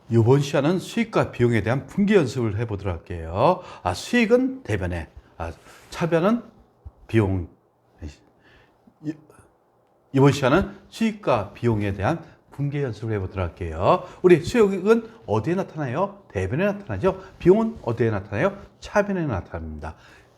이번 시간은 수익과 비용에 대한 분기 연습을 해보도록 할게요. 수익은 대변에, 차변은 비용. 이번 시간은 수익과 비용에 대한 분기 연습을 해보도록 할게요. 우리 수익은 어디에 나타나요? 대변에 나타나죠. 비용은 어디에 나타나요? 차변에 나타납니다.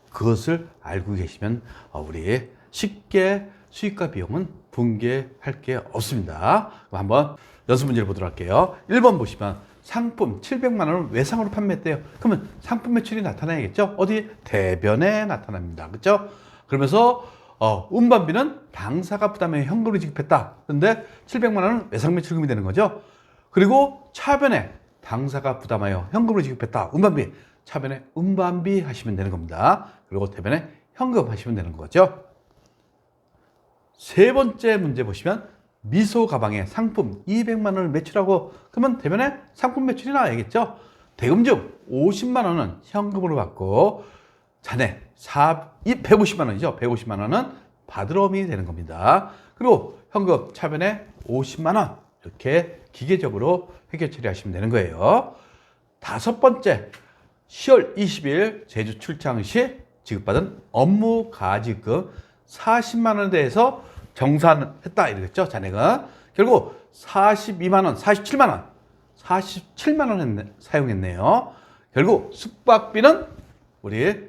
그것을 알고 계시면 우리 쉽게 수익과 비용은 분개할 게 없습니다. 그럼 한번 연습 문제를 보도록 할게요. 1번 보시면 상품 700만 원을 외상으로 판매했대요. 그러면 상품 매출이 나타나야겠죠? 어디? 대변에 나타납니다. 그렇죠? 그러면서 운반비는 당사가 부담해 현금으로 지급했다. 그런데 700만 원은 외상 매출금이 되는 거죠. 그리고 차변에 당사가 부담하여 현금으로 지급했다. 운반비. 차변에 운반비 하시면 되는 겁니다. 그리고 대변에 현금 하시면 되는 거죠. 세 번째 문제 보시면 미소 가방에 상품 200만 원을 매출하고 그러면 대변에 상품 매출이 나와야겠죠. 대금 중 50만 원은 현금으로 받고 잔액 150만 원이죠. 150만 원은 받으러움이 되는 겁니다. 그리고 현금 차변에 50만 원 이렇게 기계적으로 회계 처리하시면 되는 거예요. 다섯 번째 10월 20일 제주 출장 시 지급받은 업무 가지금 40만 원에 대해서 정산했다 이러겠죠. 잔액은 결국 42만 원, 47만 원 사용했네요. 결국 숙박비는 우리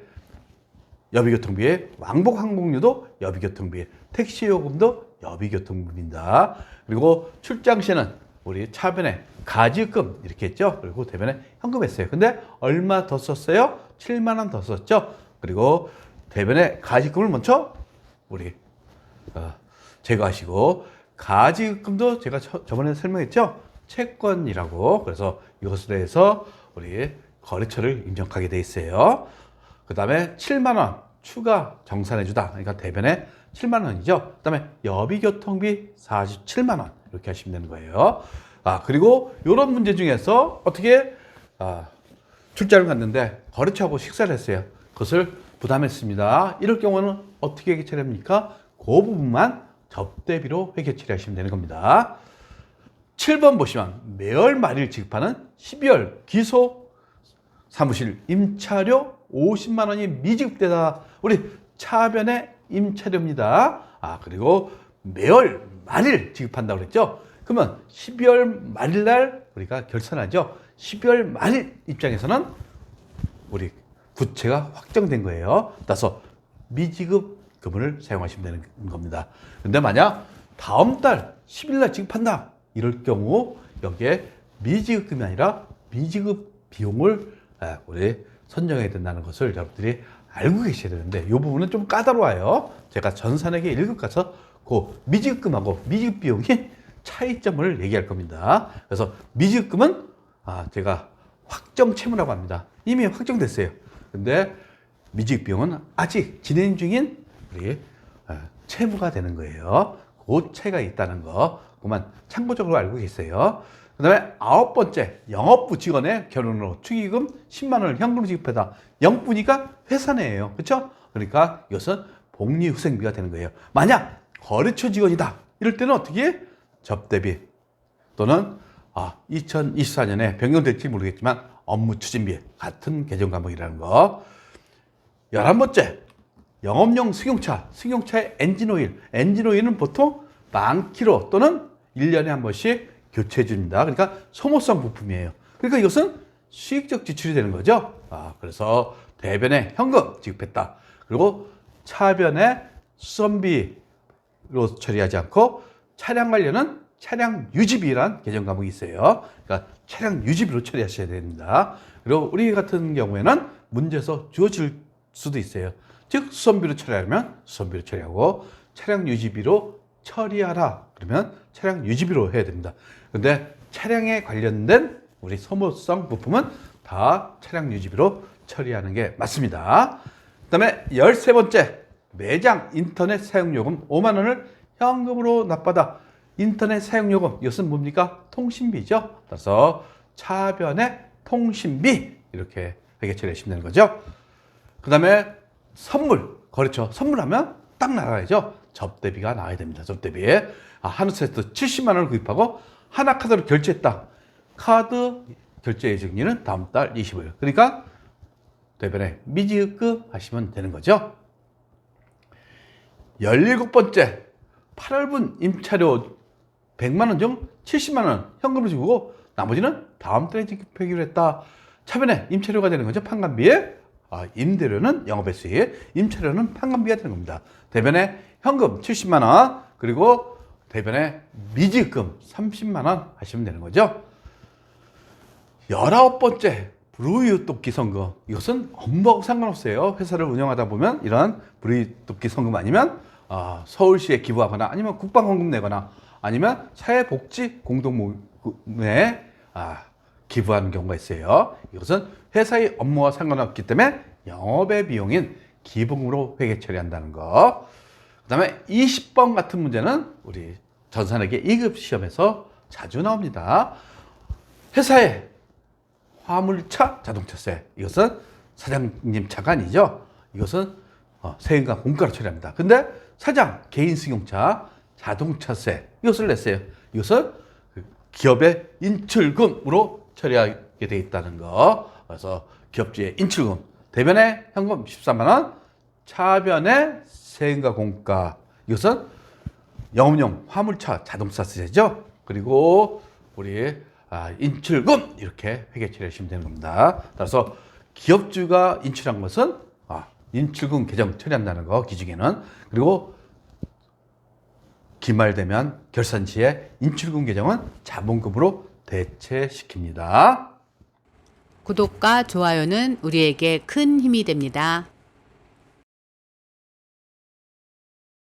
여비교통비에 왕복 항공료도 여비교통비, 택시 요금도 여비교통비입니다. 그리고 출장 시에는 우리 차변에 가지금 이렇게 했죠. 그리고 대변에 현금 했어요. 근데 얼마 더 썼어요? 7만 원 더 썼죠. 그리고 대변에 가지금을 먼저 우리 제거하시고 가지금도 제가 저번에 설명했죠. 채권이라고. 그래서 이것에 대해서 우리 거래처를 인정하게 돼 있어요. 그 다음에 7만 원 추가 정산해 주다. 그러니까 대변에 7만 원이죠. 그 다음에 여비교통비 47만 원 이렇게 하시면 되는 거예요. 그리고 이런 문제 중에서 어떻게 출장을 갔는데 거래처하고 식사를 했어요. 그것을 부담했습니다. 이럴 경우는 어떻게 회계 처리합니까? 그 부분만 접대비로 회계 처리하시면 되는 겁니다. 7번 보시면 매월 말일 지급하는 12월 기소 사무실 임차료 50만 원이 미지급되다. 우리 차변의 임차료입니다. 그리고 매월 말일 지급한다고 그랬죠. 그러면 12월 말일 날 우리가 결산하죠. 12월 말일 입장에서는 우리 부채가 확정된 거예요. 따라서 미지급 금을 사용하시면 되는 겁니다. 그런데 만약 다음 달 10일 날 지급한다. 이럴 경우 여기에 미지급금이 아니라 미지급 비용을 우리 선정해야 된다는 것을 여러분들이 알고 계셔야 되는데 이 부분은 좀 까다로워요. 제가 전산회계 1급 가서 그 미지급금하고 미지급 비용이 차이점을 얘기할 겁니다. 그래서 미지급금은 제가 확정 채무라고 합니다. 이미 확정됐어요. 근데 미지급 비용은 아직 진행 중인 우리 채무가 되는 거예요. 그 차이가 있다는 거 그만 참고적으로 알고 계세요. 그 다음에 9번째 영업부 직원의 결혼 후 축의금 10만 원을 현금으로 지급하다. 영부니까 회사 내예요. 그렇죠? 그러니까 이것은 복리후생비가 되는 거예요. 만약 거래처 직원이다. 이럴 때는 어떻게? 접대비 또는 2024년에 변경될지 모르겠지만 업무 추진비 같은 계정 과목이라는 거. 11번째 영업용 승용차의 엔진오일은 보통 만 킬로 또는 1년에 한 번씩 교체해 줍니다. 그러니까 소모성 부품이에요. 그러니까 이것은 수익적 지출이 되는 거죠. 그래서 대변에 현금 지급했다. 그리고 차변에 수선비로 처리하지 않고 차량 관련은 차량 유지비란 계정 과목이 있어요. 그러니까 차량 유지비로 처리하셔야 됩니다. 그리고 우리 같은 경우에는 문제에서 주어질 수도 있어요. 즉 수선비로 처리하려면 수선비로 처리하고 차량 유지비로 처리하라 그러면 차량 유지비로 해야 됩니다. 근데 차량에 관련된 우리 소모성 부품은 다 차량 유지비로 처리하는 게 맞습니다. 그 다음에 13번째 매장 인터넷 사용요금 5만 원을 현금으로 납받아. 인터넷 사용요금 이것은 뭡니까? 통신비죠. 따라서 차변의 통신비 이렇게 회계 처리하시면 되는 거죠. 그 다음에 선물 거래처 선물하면 딱 나가야죠. 접대비가 나와야 됩니다. 접대비. 한우 세트 70만 원을 구입하고 하나카드로 결제했다. 카드 결제 예정일은 다음 달 25일. 그러니까 대변에 미지급 하시면 되는 거죠. 17번째, 8월분 임차료 100만 원 중 70만 원 현금으로 주고 나머지는 다음 달에 지급하기로 했다. 차변에 임차료가 되는 거죠. 판관비에. 임대료는 영업의 수익, 임차료는 판관비가 되는 겁니다. 대변에 현금 70만 원, 그리고 대변에 미지급 30만 원 하시면 되는 거죠. 19번째, 불우이웃돕기 성금. 이것은 업무하고 상관없어요. 회사를 운영하다 보면 이런 불우이웃돕기 성금 아니면 서울시에 기부하거나 아니면 국방헌금 내거나 아니면 사회복지 공동모금에 기부하는 경우가 있어요. 이것은 회사의 업무와 상관없기 때문에 영업의 비용인 기부금으로 회계 처리한다는 거. 그 다음에 20번 같은 문제는 우리 전산회계 2급 시험에서 자주 나옵니다. 회사의 화물차 자동차세. 이것은 사장님 차가 아니죠. 이것은 세금과 공과로 처리합니다. 근데 사장 개인 승용차 자동차세 이것을 냈어요. 이것은 기업의 인출금으로 처리하게 돼 있다는 거. 그래서 기업주의 인출금, 대변에 현금 14만 원, 차변에 세금과 공과. 이것은 영업용 화물차 자동차세죠. 그리고 우리 인출금 이렇게 회계 처리하시면 되는 겁니다. 따라서 기업주가 인출한 것은 인출금 계정 처리한다는 거 기준에는. 그리고 기말되면 결산 시에 인출금 계정은 자본금으로 대체시킵니다. 구독과 좋아요는 우리에게 큰 힘이 됩니다.